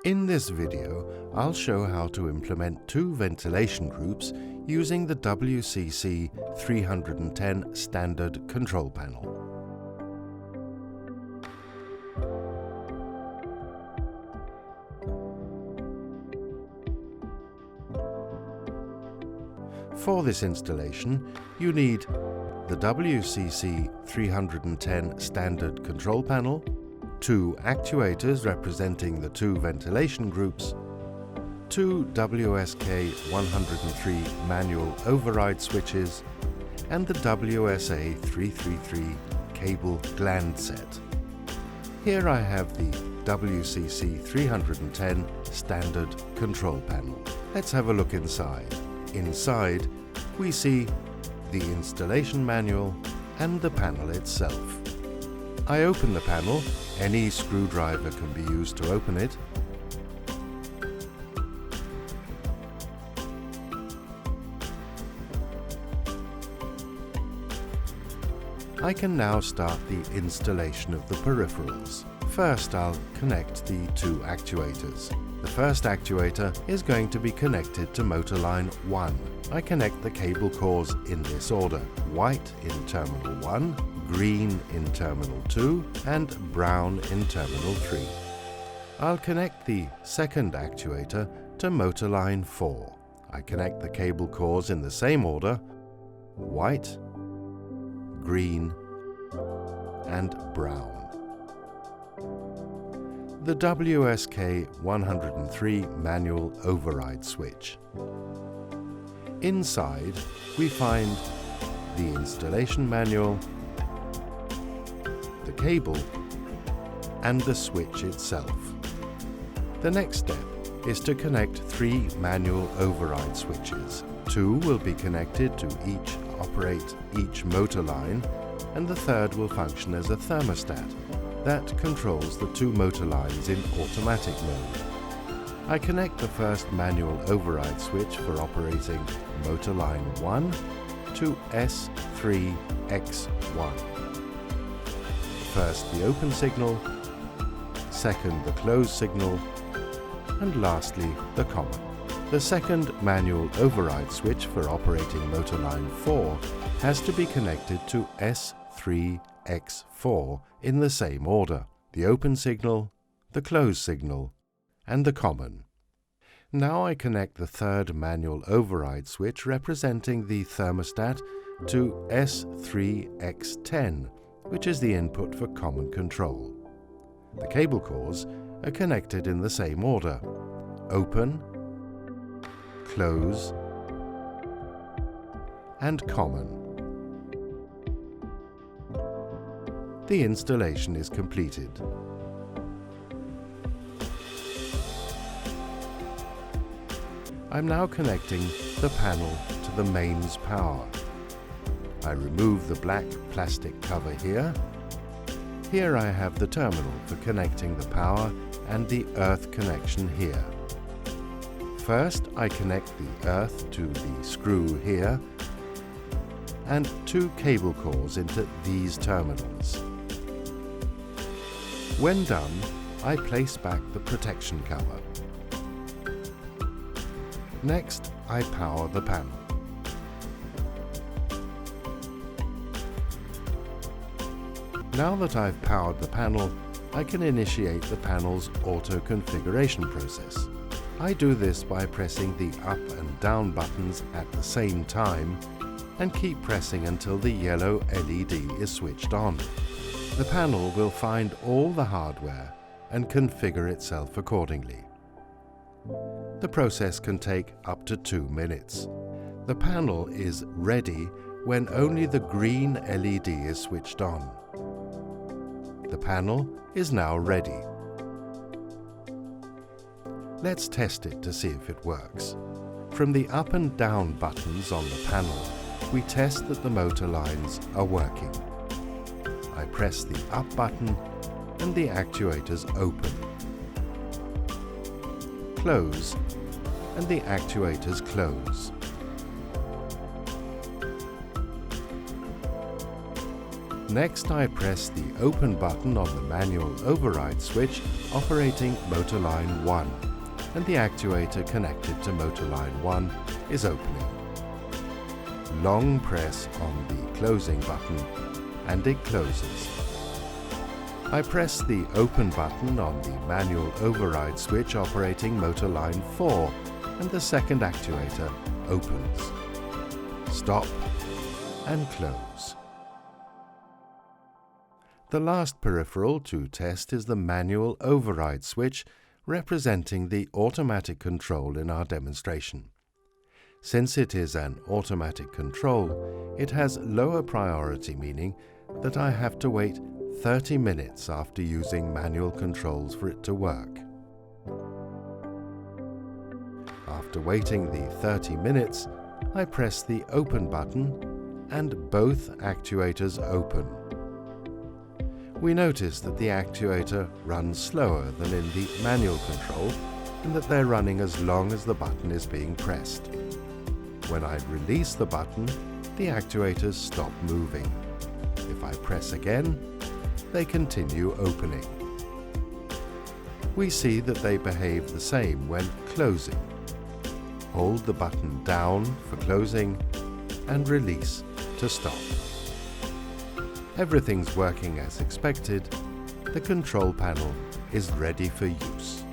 In this video, I'll show how to implement two ventilation groups using the WCC 310 standard control panel. For this installation, you need the WCC 310 standard control panel, two actuators representing the two ventilation groups, two WSK 103 manual override switches, and the WSA 333 cable gland set. Here I have the WCC 310 standard control panel. Let's have a look inside. Inside, we see the installation manual and the panel itself. I open the panel. Any screwdriver can be used to open it. I can now start the installation of the peripherals. First, I'll connect the two actuators. The first actuator is going to be connected to motor line 1. I connect the cable cores in this order: white in terminal 1, green in terminal 2, and brown in terminal 3. I'll connect the second actuator to motor line 4. I connect the cable cores in the same order: white, green, and brown. The WSK 103 manual override switch. Inside, we find the installation manual, the cable, and the switch itself. The next step is to connect three manual override switches. Two will be connected to operate each motor line, and the third will function as a thermostat that controls the two motor lines in automatic mode. I connect the first manual override switch for operating motor line 1 to S3X1. First the open signal, second the close signal, and lastly the common. The second manual override switch for operating motor line 4 has to be connected to S3X4 in the same order: the open signal, the close signal, and the common. Now I connect the third manual override switch representing the thermostat to S3X10, which is the input for common control. The cable cores are connected in the same order: open, close, and common. The installation is completed. I'm now connecting the panel to the mains power. I remove the black plastic cover here. Here I have the terminal for connecting the power and the earth connection here. First, I connect the earth to the screw here and two cable cores into these terminals. When done, I place back the protection cover. Next, I power the panel. Now that I've powered the panel, I can initiate the panel's auto-configuration process. I do this by pressing the up and down buttons at the same time and keep pressing until the yellow LED is switched on. The panel will find all the hardware and configure itself accordingly. The process can take up to 2 minutes. The panel is ready when only the green LED is switched on. The panel is now ready. Let's test it to see if it works. From the up and down buttons on the panel, we test that the motor lines are working. I press the up button and the actuators open. Close, and the actuators close. Next, I press the Open button on the manual override switch operating motor line 1, and the actuator connected to motor line 1 is opening. Long press on the Closing button and it closes. I press the Open button on the manual override switch operating motor line 4, and the second actuator opens. Stop and close. The last peripheral to test is the manual override switch, representing the automatic control in our demonstration. Since it is an automatic control, it has lower priority, meaning that I have to wait 30 minutes after using manual controls for it to work. After waiting the 30 minutes, I press the Open button and both actuators open. We notice that the actuator runs slower than in the manual control and that they're running as long as the button is being pressed. When I release the button, the actuators stop moving. If I press again, they continue opening. We see that they behave the same when closing. Hold the button down for closing and release to stop. Everything's working as expected. The control panel is ready for use.